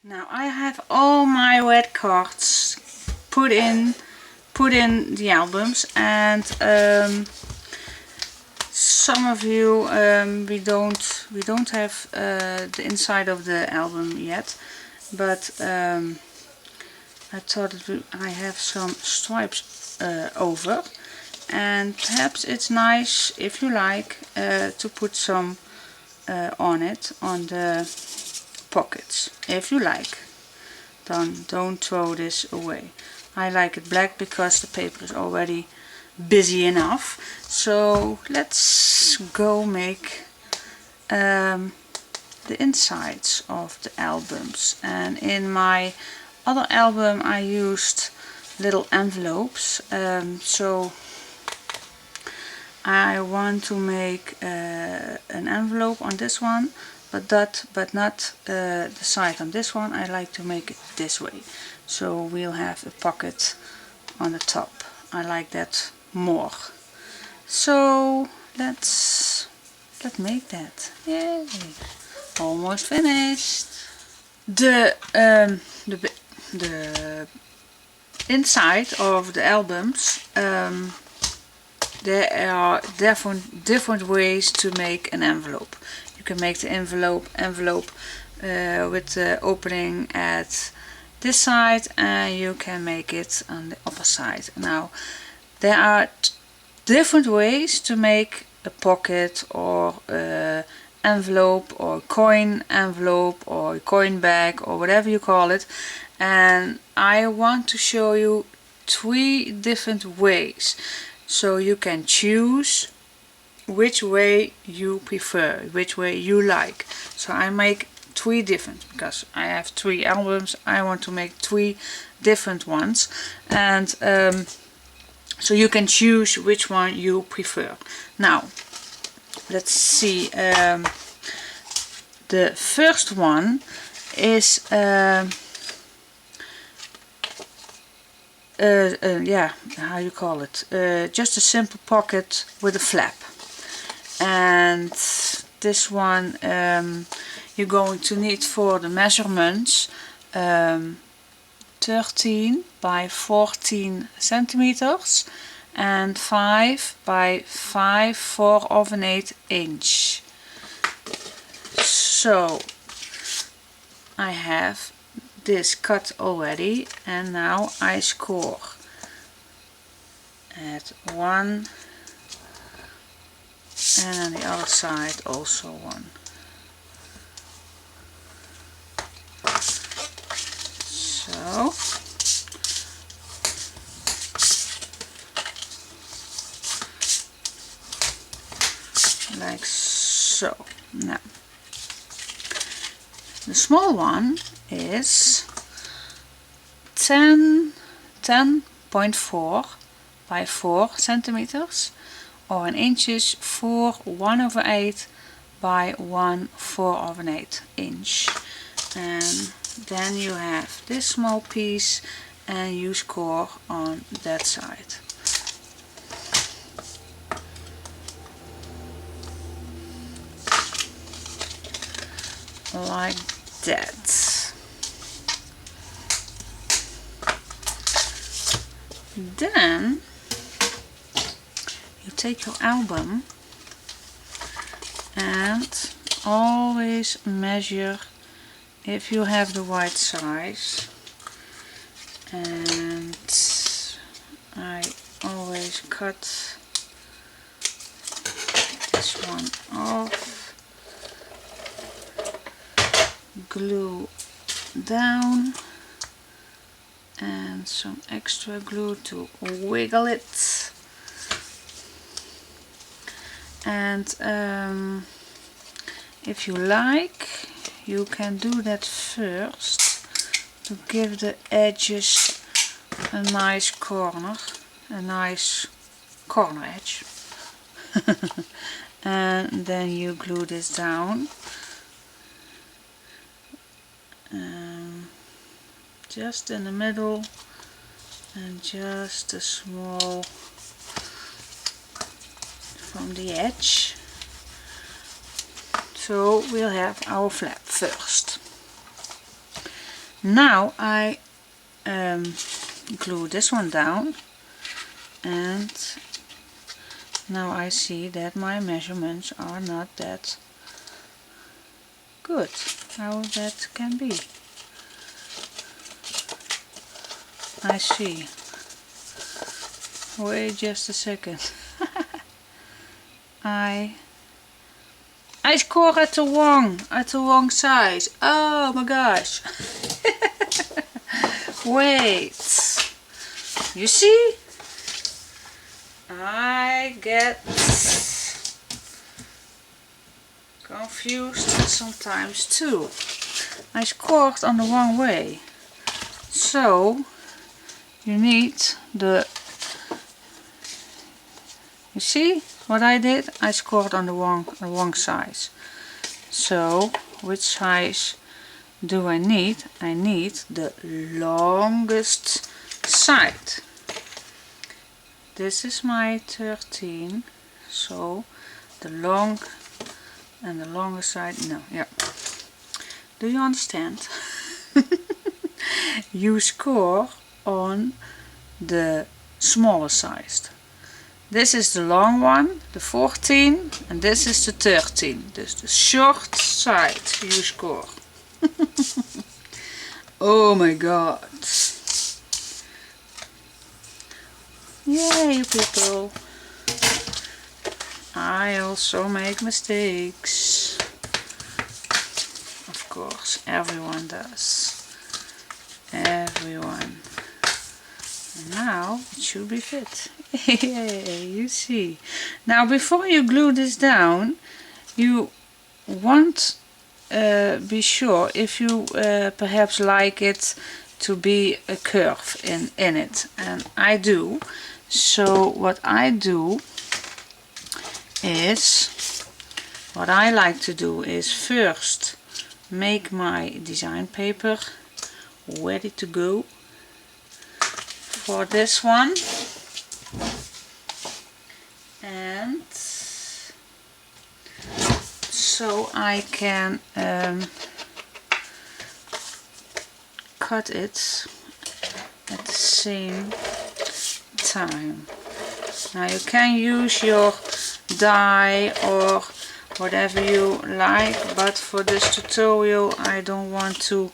Now I have all my wet cards put in the albums, and some of you we don't have the inside of the album yet, but I thought that I have some stripes over, and perhaps it's nice, if you like, to put some on it, on the pockets. If you like, don't throw this away. I like it black because the paper is already busy enough. So let's go make the insides of the albums. And in my other album I used little envelopes, so I want to make an envelope on this one, but not the side on this one. I like to make it this way, so we'll have a pocket on the top. I like that more. So let's make that. Yay! Almost finished. The inside of the albums, there are different ways to make an envelope. You can make the envelope with the opening at this side, and you can make it on the other side. Now there are different ways to make a pocket or envelope or coin envelope or coin bag or whatever you call it, and I want to show you 3 different ways, so you can choose which way you prefer, which way you like. So I make 3 different, because I have 3 albums. I want to make 3 different ones, and so you can choose which one you prefer. Now let's see. The first one is yeah, how you call it? Just a simple pocket with a flap. And this one you're going to need for the measurements 13 by 14 centimeters and 5 by 5 4/8 inch. So I have this cut already, and now I score at 1, and on the other side also 1. So like so. Now the small one is 10.4 by 4 centimeters, or in inches 4 1/8 by 1 4/8 inch. And then you have this small piece, and you score on that side. Like that. Then you take your album and always measure if you have the right size, and I always cut this one off, glue down, and some extra glue to wiggle it. And if you like, you can do that first to give the edges a nice corner edge. And then you glue this down, just in the middle, and just a small from the edge. So we'll have our flap first. Now I glue this one down, and now I see that my measurements are not that good. How that can be. I see. Wait just a second. I score at the wrong size. Oh my gosh. Wait. You see? I get confused sometimes too. I scored on the wrong way. So you need the, you see what I did? I scored on the wrong size. So which size do I need? I need the longest side. This is my 13, so the long and the longer side, no, yeah. Do you understand? You score on the smaller size. This is the long one, the 14, and this is the 13. Dus the short side you score. Oh my god. Yay, people. I also make mistakes. Of course, everyone does. Everyone. And now it should be fit. Yay, you see. Now before you glue this down, you want be sure if you perhaps like it to be a curve in it, and I do. So what I do is, what I like to do is first make my design paper ready to go for this one, and so I can cut it at the same time. Now you can use your die or whatever you like, but for this tutorial I don't want to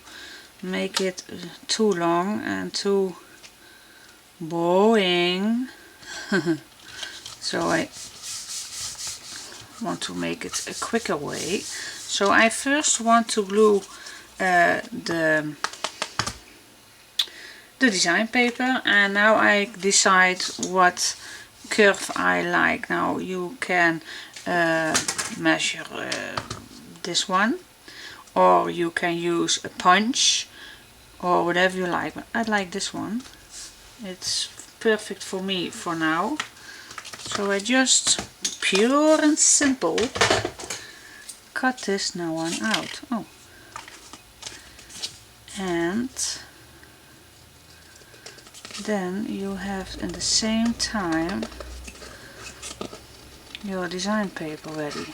make it too long and too boring. So I want to make it a quicker way. So I first want to glue the design paper, and now I decide what curve I like. Now you can measure this one, or you can use a punch or whatever you like, but I like this one. It's perfect for me for now. So I just pure and simple cut this now one out. Oh, and then you have in the same time your design paper ready.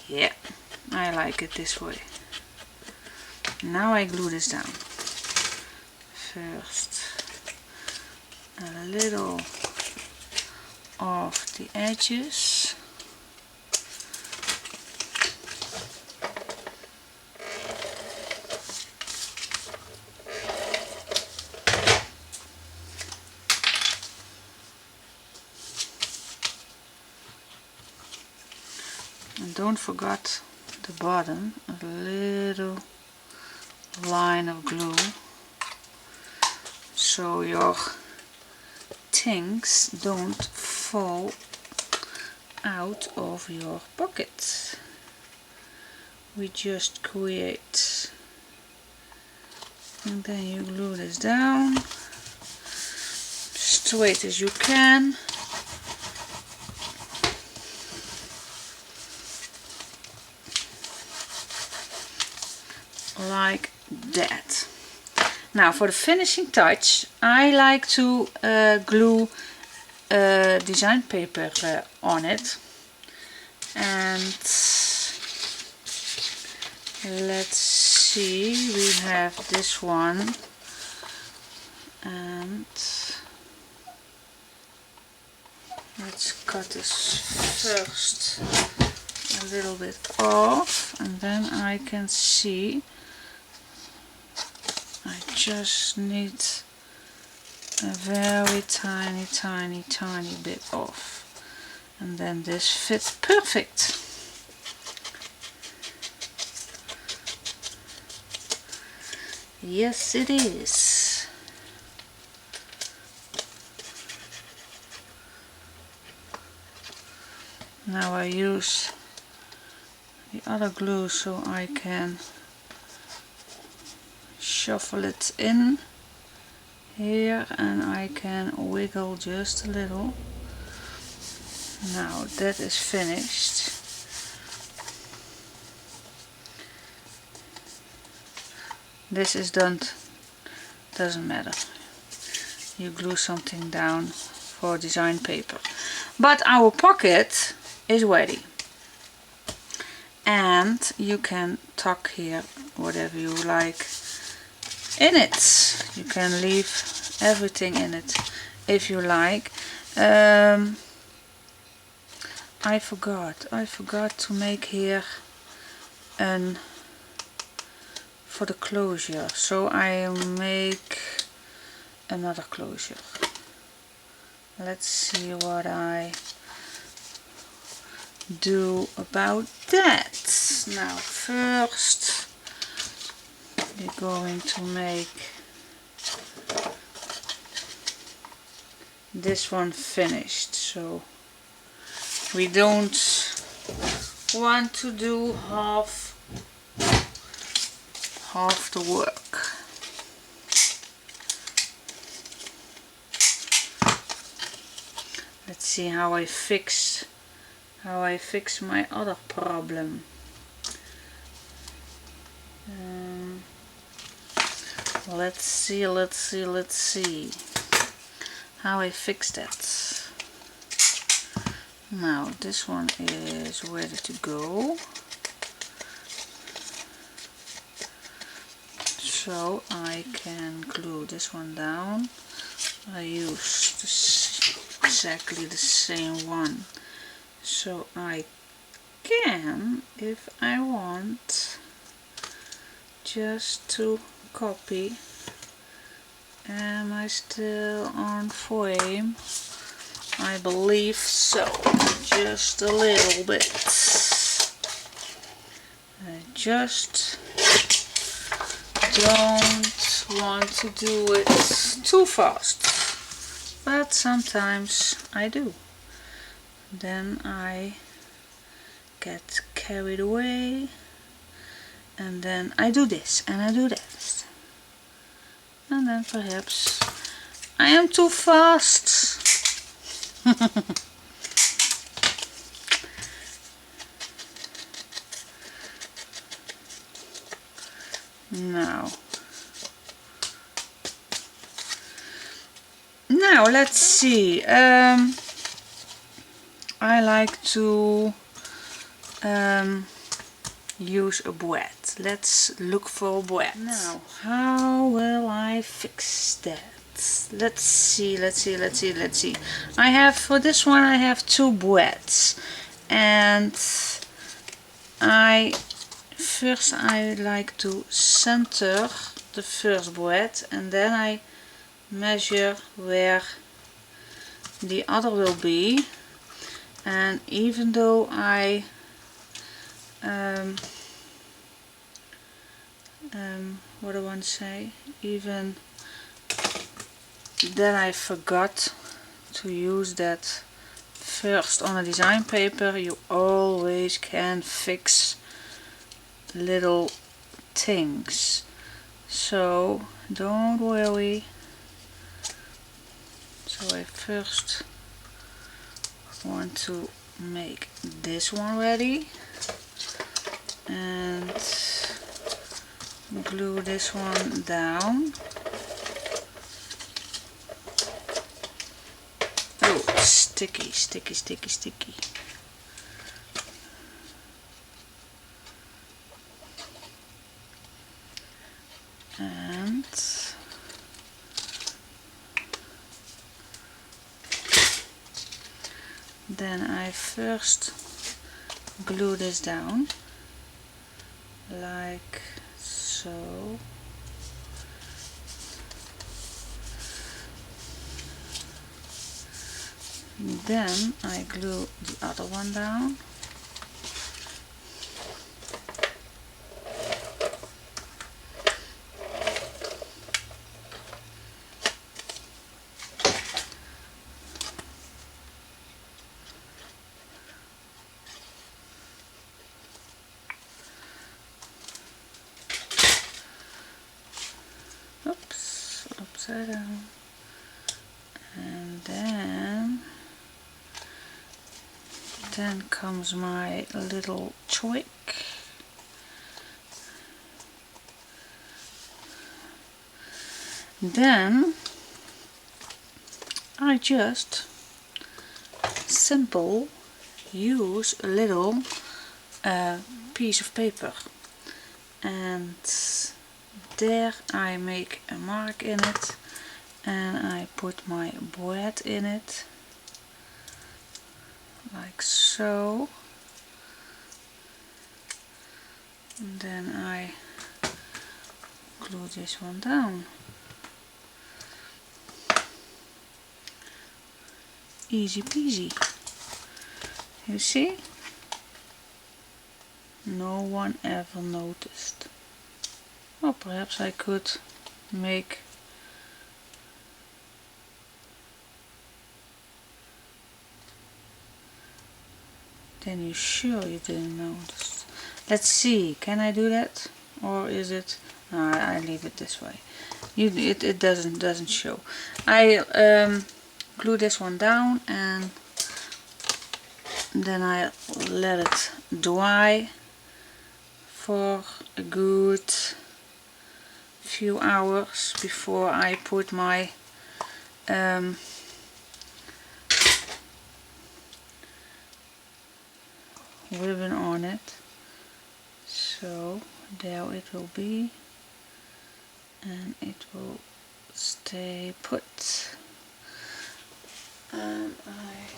Yeah, I like it this way. Now I glue this down. First a little of the edges. And don't forget the bottom, a little line of glue, so your things don't fall out of your pocket. We just create, and then you glue this down straight as you can. Like that. Now for the finishing touch, I like to glue design paper on it, and let's see, we have this one, and let's cut this first a little bit off, and then I can see I just need a very tiny bit off, and then this fits perfect. Yes, it is. Now I use the other glue so I can shuffle it in here, and I can wiggle just a little. Now that is finished. This is done, doesn't matter. You glue something down for design paper. But our pocket is ready. And you can tuck here whatever you like in it. You can leave everything in it if you like. I forgot to make here an for the closure, so I make another closure. Let's see what I do about that. Now first we're going to make this one finished, so we don't want to do half the work. Let's see how I fix my other problem. Let's see how I fix that. Now this one is ready to go. So I can glue this one down. I use exactly the same one, so I can, if I want, just to copy. Am I still on frame? I believe so, just a little bit. I just don't want to do it too fast, but sometimes I do. Then I get carried away, and then I do this and I do that, and then perhaps I am too fast. Now let's see. I like to use a boîte. Let's look for a boîte. Now, how will I fix that? Let's see. I have, for this one, I have two boîtes, and first I like to center the first boîte, and then I measure where the other will be. And even though I what do I want to say, even then I forgot to use that first on a design paper. You always can fix little things, so don't worry. So I first want to make this one ready and glue this one down. Oh, it's sticky. And then I first glue this down like so. Then I glue the other one down. Oops, upside down. And then comes my little twig. Then I just simple use a little piece of paper, and there I make a mark in it, and I put my bread in it like so. And then I glue this one down. Easy peasy. You see? No one ever noticed. Well, perhaps I could make then you sure you didn't notice. Let's see, can I do that? Or is it, no, I leave it this way. It doesn't show. I glue this one down, and then I let it dry for a good few hours before I put my ribbon on it. So there it will be, and it will stay put. And I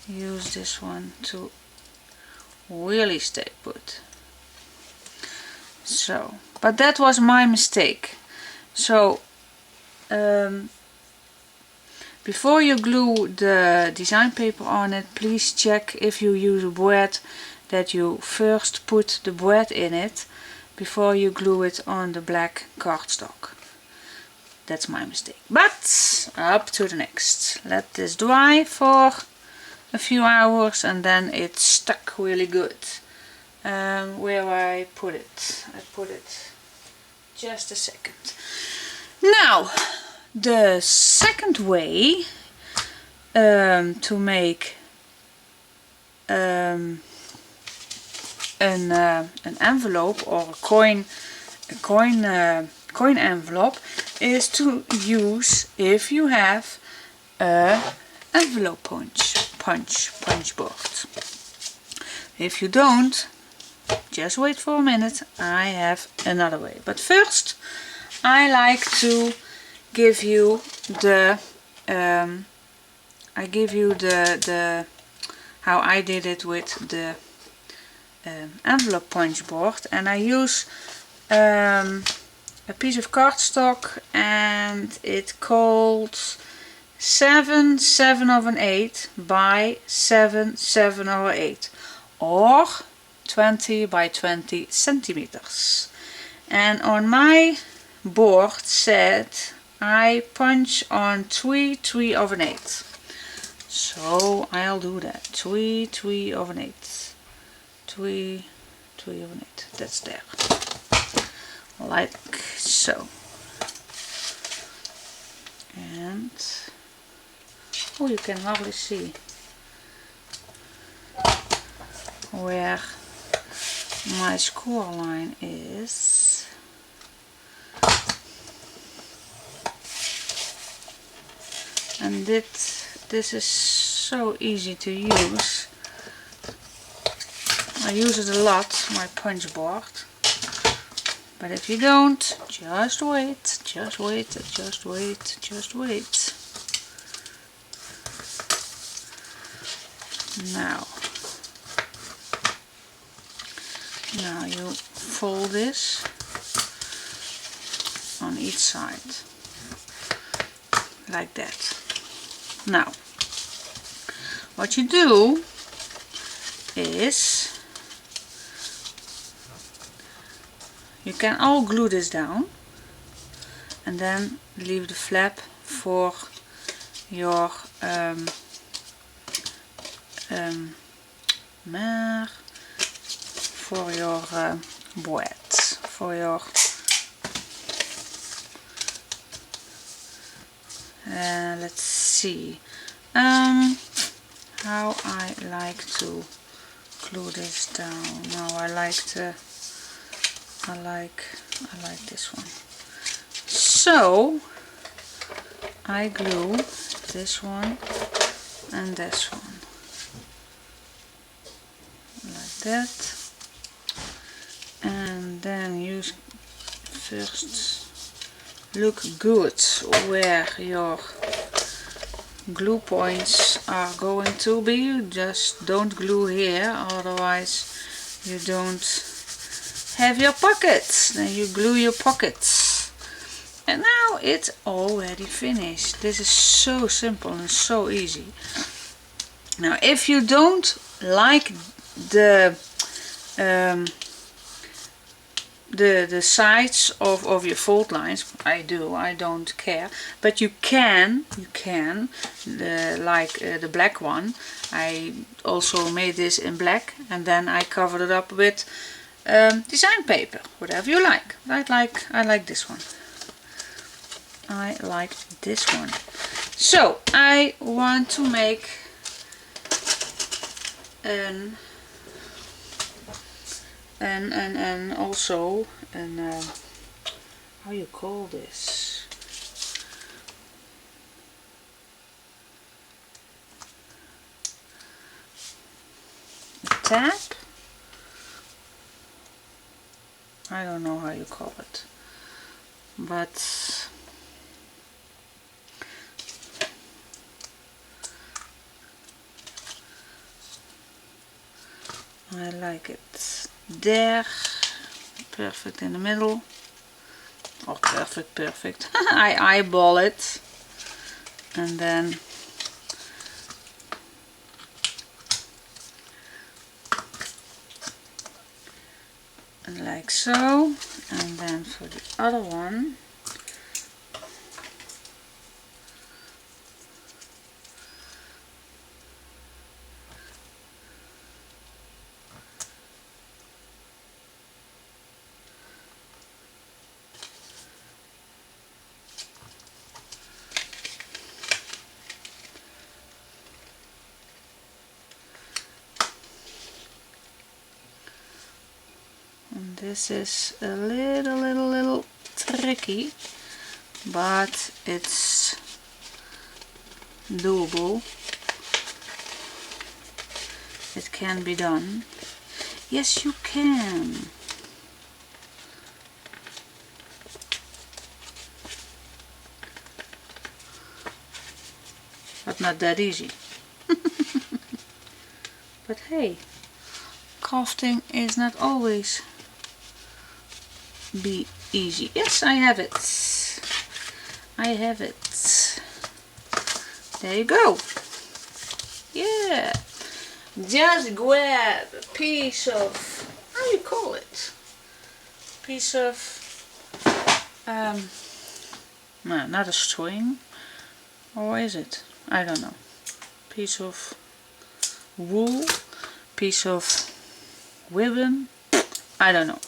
use this one to really stay put. So, but that was my mistake. So before you glue the design paper on it, please check if you use a bread that you first put the bread in it before you glue it on the black cardstock. That's my mistake. But up to the next. Let this dry for a few hours, and then it's stuck really good. Where I put it? I put it just a second. Now, the second way to make an envelope or a coin envelope is to use, if you have a envelope punch board. If you don't, just wait for a minute, I have another way. But first I like to give you the how I did it with the envelope punch board, and I use a piece of cardstock, and it's called 7 7/8 by 7 7/8 or 20 by 20 centimeters. And on my board said I punch on 3 3/8. So I'll do that. 3 3/8. 3 3/8. That's there. Like so. And oh, you can hardly see where my score line is. And this is so easy to use. I use it a lot, my punch board. But if you don't, just wait, just wait, just wait, just wait. Now you fold this on each side, like that. Now, what you do is, you can all glue this down and then leave the flap for your board, for your let's see how I like to glue this down. Now I like this one. So I glue this one and this one like that, and then you first look good where your glue points are going to be. You just don't glue here, otherwise you don't have your pockets. Then you glue your pockets. And now it's already finished. This is so simple and so easy. Now if you don't like the sides of your fold lines, I don't care, but you can like the black one. I also made this in black, and then I covered it up with design paper, whatever you like. I like this one. I like this one. So I want to make also how you call this? A tab? I don't know how you call it, but I like it there, perfect in the middle. Oh, perfect. I eyeball it, and then like so, and then for the other one and this is a little tricky, but it's doable. It can be done. Yes, you can. But not that easy. But hey, crafting is not always be easy. Yes, I have it. I have it. There you go. Yeah. Just grab a piece of, how do you call it? Piece of, no, not a string. Or is it? I don't know. Piece of wool, piece of ribbon. I don't know.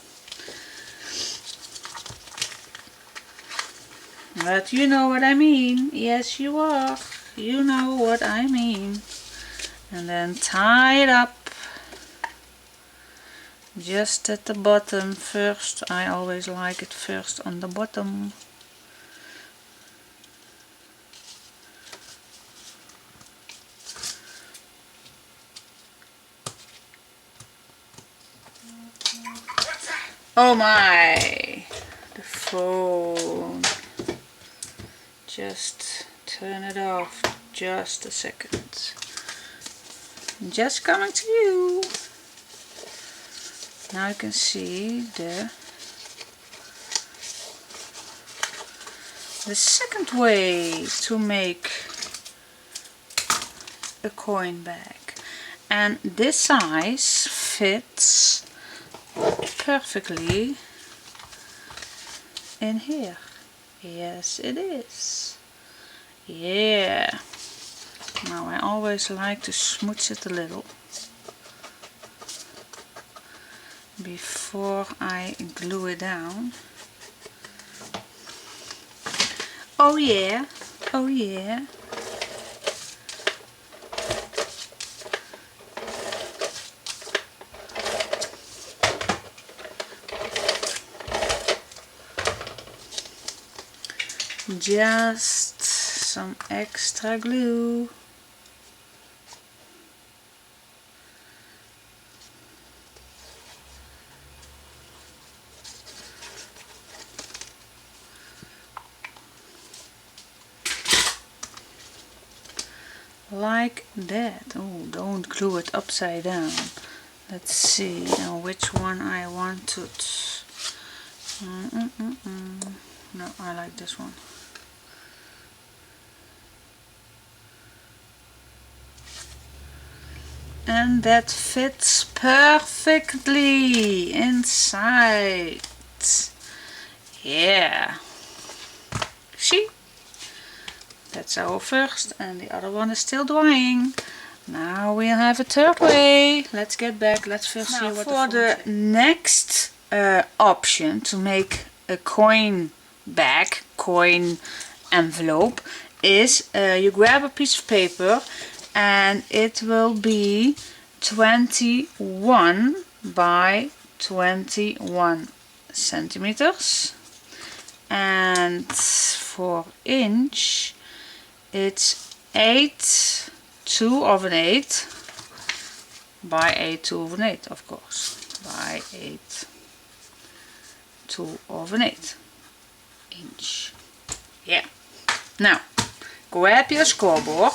But you know what I mean. Yes, you are. You know what I mean. And then tie it up just at the bottom first. I always like it first on the bottom. Oh my, the phone. Just turn it off, just a second. Just coming to you. Now you can see the second way to make a coin bag. And this size fits perfectly in here. Yes, it is. Yeah. Now I always like to smooch it a little before I glue it down. Oh yeah, oh yeah. Just some extra glue. Like that. Oh, don't glue it upside down. Let's see now which one I want to. No, I like this one. And that fits perfectly inside. Yeah. See? That's our first, and the other one is still drying. Now we'll have a third way. Let's get back. Let's first see what for the next option to make a coin bag, coin envelope, is you grab a piece of paper, and it will be 21 by 21 centimeters, and for inch it's 8 2 of an 8 by 8 2 of an 8, of course, by 8 2 of an 8 inch. Yeah. Now grab your scoreboard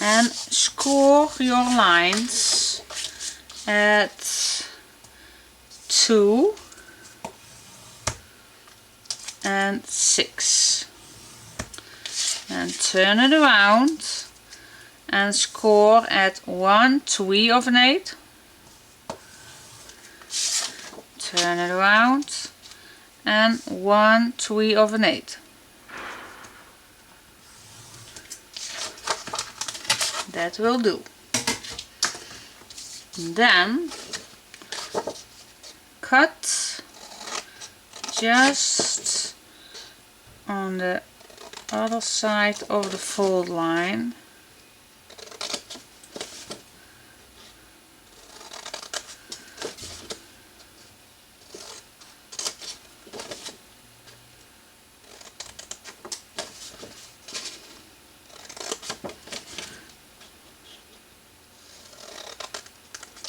and score your lines at 2 and 6, and turn it around and score at 1 3 of an 8, turn it around and 1 3 of an 8. That will do. Then cut just on the other side of the fold line.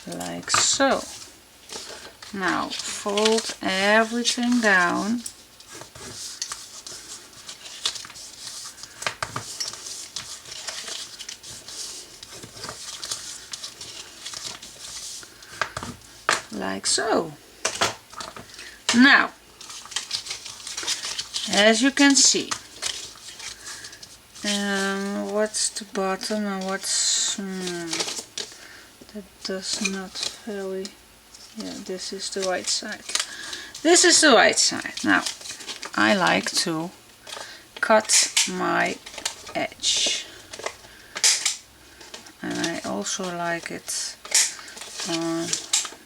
Like so. Now fold everything down. Like so. Now, as you can see, what's the bottom and what's that does not very, yeah, this is the right side. This is the right side. Now, I like to cut my edge, and I also like it on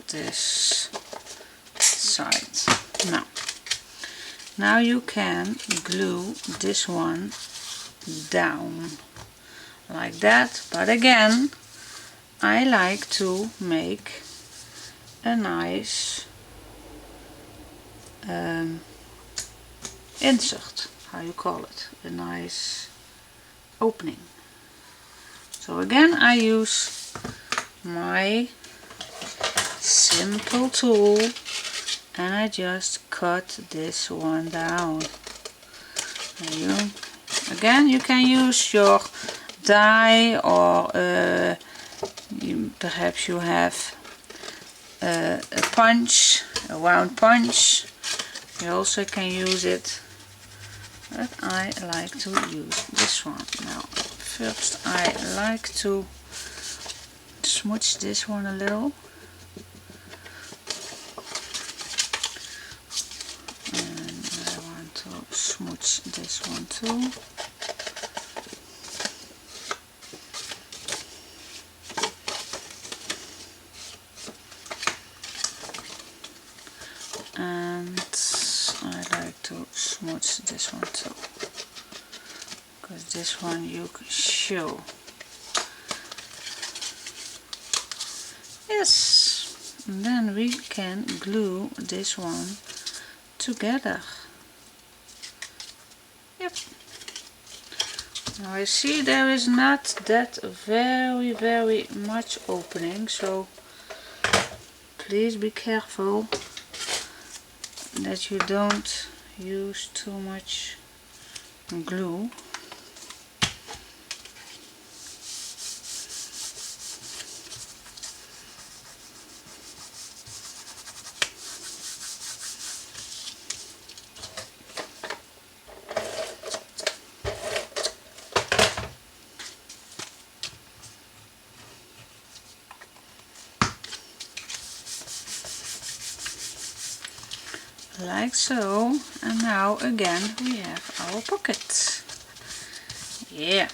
this side. Now you can glue this one down like that, but again I like to make a nice insert, how you call it, a nice opening. So again I use my simple tool, and I just cut this one down. And again, you can use your die, or perhaps you have a punch, a round punch. You also can use it, but I like to use this one. Now, first I like to smudge this one a little. And I want to smudge this one too. And I like to smudge this one too, because this one you can show. Yes, and then we can glue this one together. Yep. Now I see there is not that very much opening, so please be careful that you don't use too much glue. Like so, and now again we have our pocket. Yeah.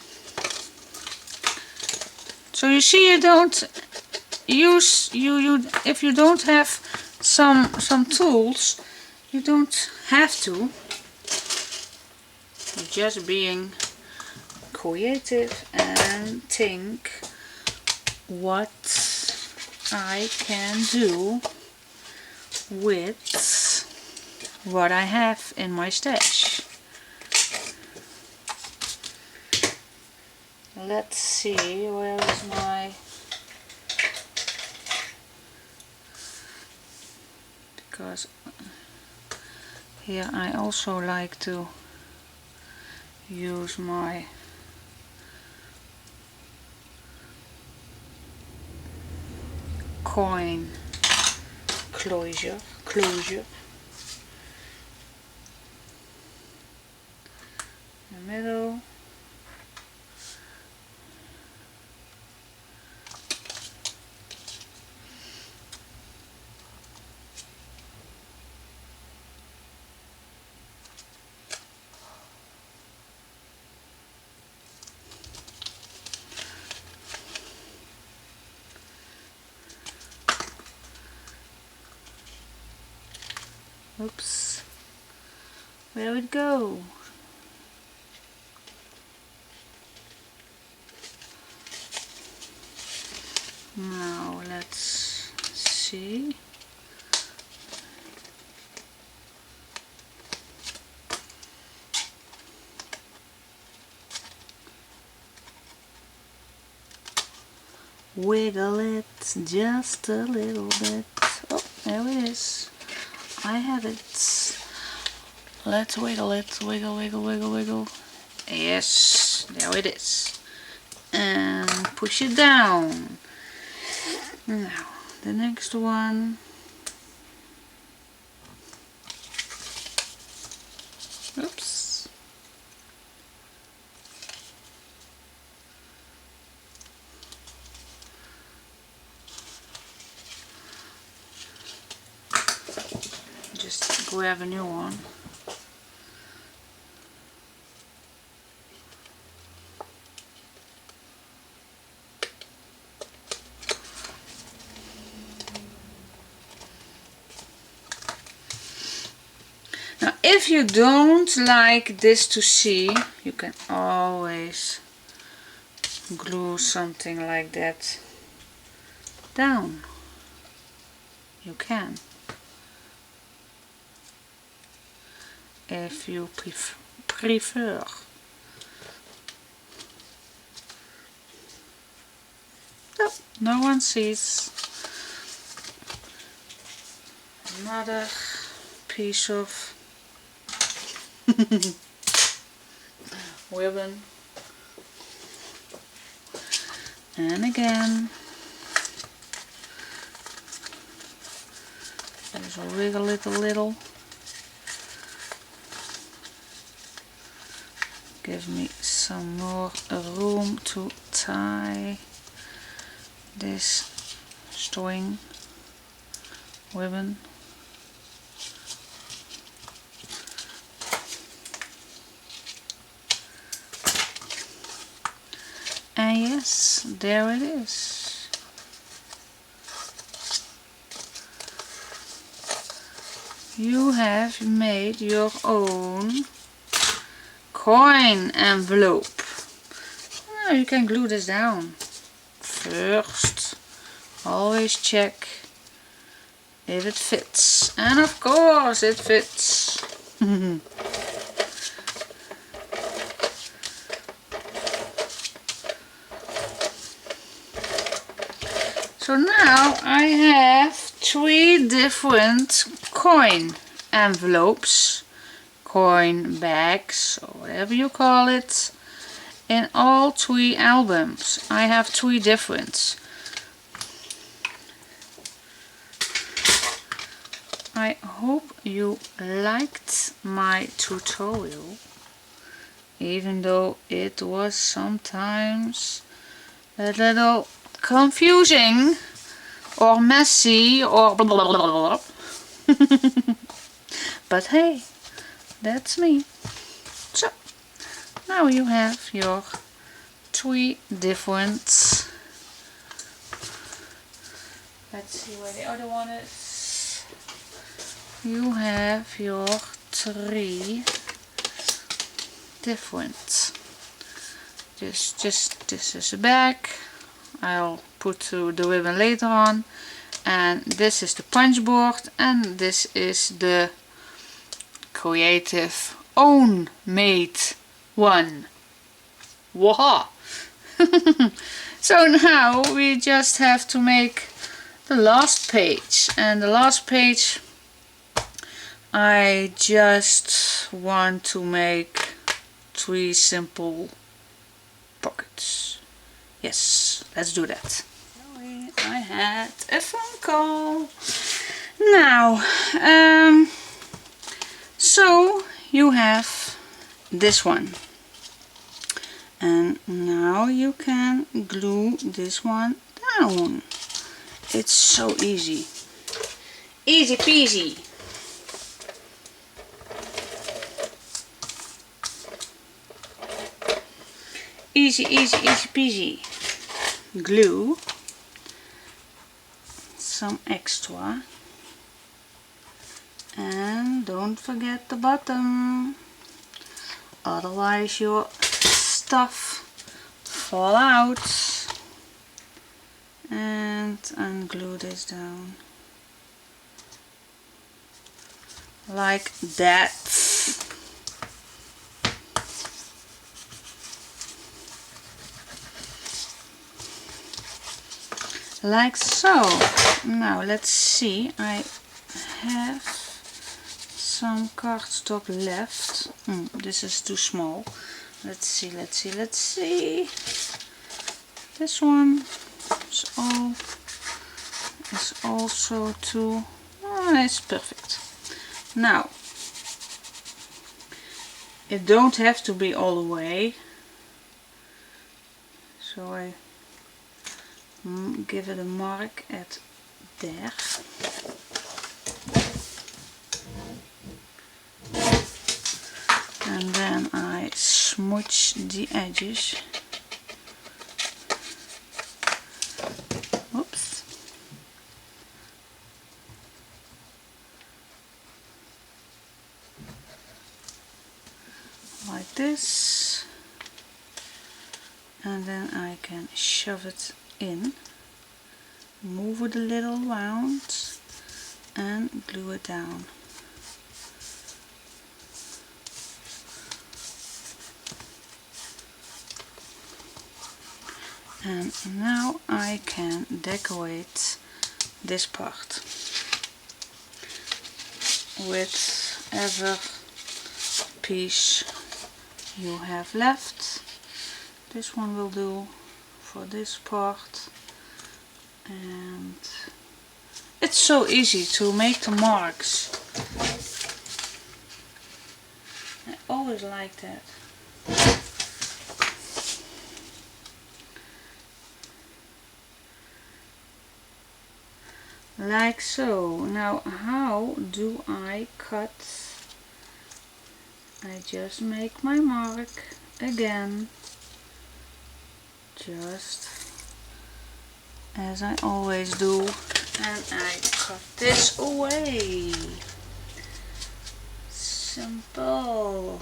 So you see, you don't use if you don't have some tools, you don't have to. You're just being creative and think what I can do with what I have in my stash. Let's see, where is my... Because here I also like to use my coin closure. In the middle. Oops, where it go? Now let's see. Wiggle it just a little bit. Oh, there it is. I have it. Let's wiggle it. Wiggle, wiggle, wiggle, wiggle. Yes, there it is. And push it down. Now, the next one. Oops. Just grab a new one. Now, if you don't like this to see, you can always glue something like that down. You can, if you prefer. No one sees. another piece of ribbon, and again just wiggle it a little. Give me some more room to tie this string ribbon. And yes, there it is. You have made your own coin envelope. Now you can glue this down. First, always check if it fits. And of course it fits. So now I have 3 different coin envelopes, coin bags, or whatever you call it, in all 3 albums. I have 3 different. I hope you liked my tutorial, even though it was sometimes a little confusing or messy or blah blah blah blah. But hey, that's me. So now you have your 3 different, let's see where the other one is. You have your 3 different. This is the back. I'll put the ribbon later on, and this is the punch board, and this is the creative own made one. Waha! So now we just have to make the last page, and the last page I just want to make 3 simple pockets. Yes, let's do that. I had a phone call. Now, so you have this one. And now you can glue this one down. It's so easy. Easy peasy. Easy, easy, easy peasy. Glue some extra, and don't forget the bottom, otherwise your stuff fall out. And unglue this down like that. Like so. Now let's see, I have some cardstock left. This is too small. Let's see, let's see, let's see. This one is also too, it's perfect. Now, it don't have to be all the way, so I give it a mark at there. And then I smooch the edges. Oops. Like this. And then I can shove it in, move it a little round, and glue it down. And now I can decorate this part. whichever piece you have left. This one will do for this part, and it's so easy to make the marks. I always like that. Like so. Now how do I cut? I just make my mark again, just as I always do, and I cut this away. Simple.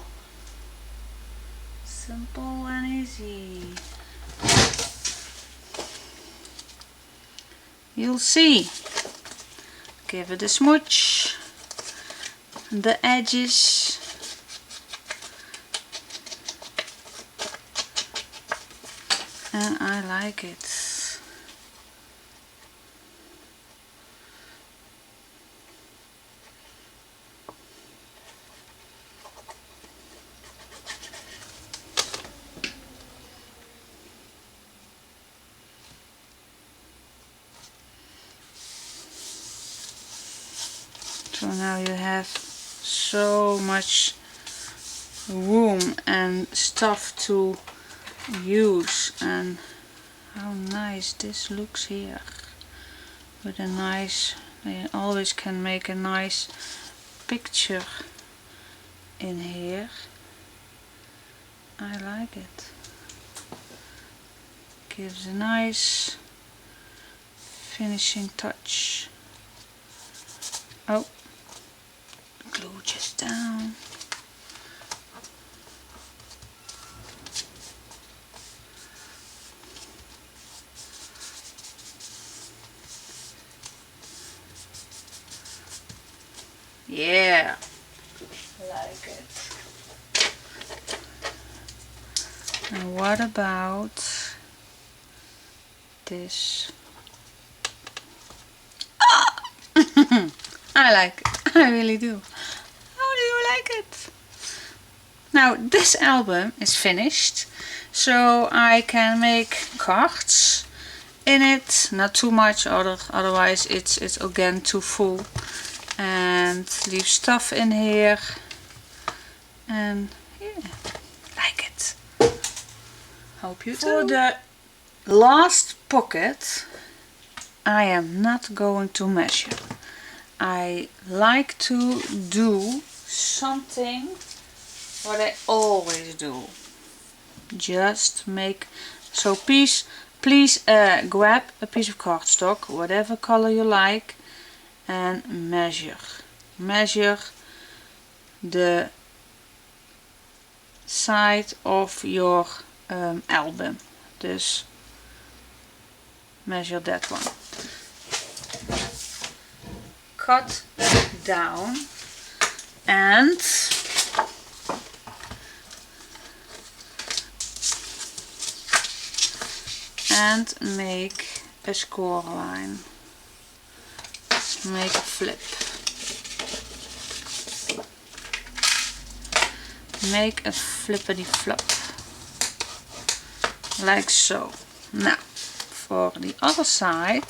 Simple and easy. You'll see. Give it a smooch. The edges. And I like it. So now you have so much room and stuff to use, and how nice this looks here with a nice, you always can make a nice picture in here. I like it. Gives a nice finishing touch. Oh, glue just down. Yeah, like it. And what about this? I like it. I really do. How do you like it? Now this album is finished, so I can make cards in it. Not too much, otherwise it's again too full. And leave stuff in here, and yeah, like it. Hope you do. For the last pocket, I am not going to measure. I like to do something what I always do. Just make, so please grab a piece of cardstock, whatever color you like, and measure the side of your album. Dus measure that one. Cut down and make a score line. Make a flip. Make a flippity flop. Like so. Now, for the other side,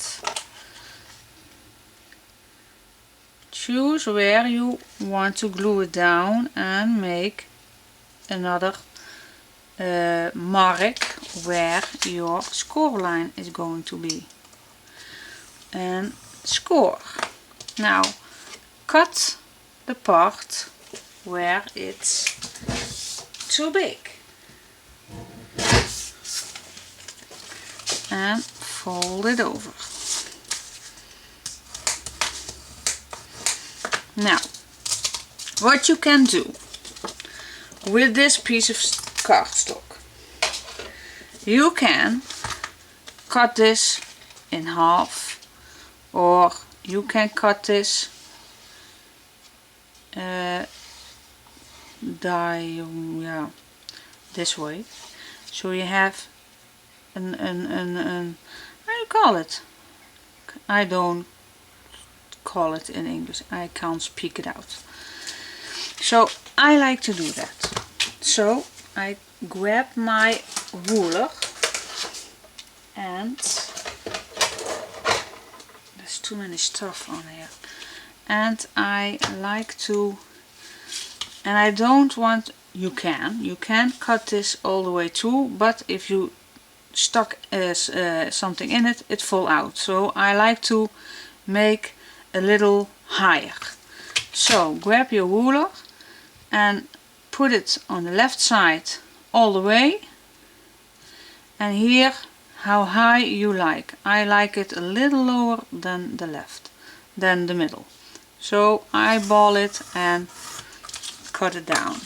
choose where you want to glue it down and make another mark where your score line is going to be. And score. Now cut the part where it's too big and fold it over. Now what you can do with this piece of cardstock, you can cut this in half, or you can cut this this way. So you have an how do you call it? I don't call it in English. I can't speak it out. So I like to do that. So I grab my ruler and there's too many stuff on here. And I like to, and I don't want, you can cut this all the way through, but if you stuck something in it, it fall out. So I like to make a little higher. So grab your ruler and put it on the left side all the way, and here how high you like. I like it a little lower than the left, than the middle. So I ball it and cut it down.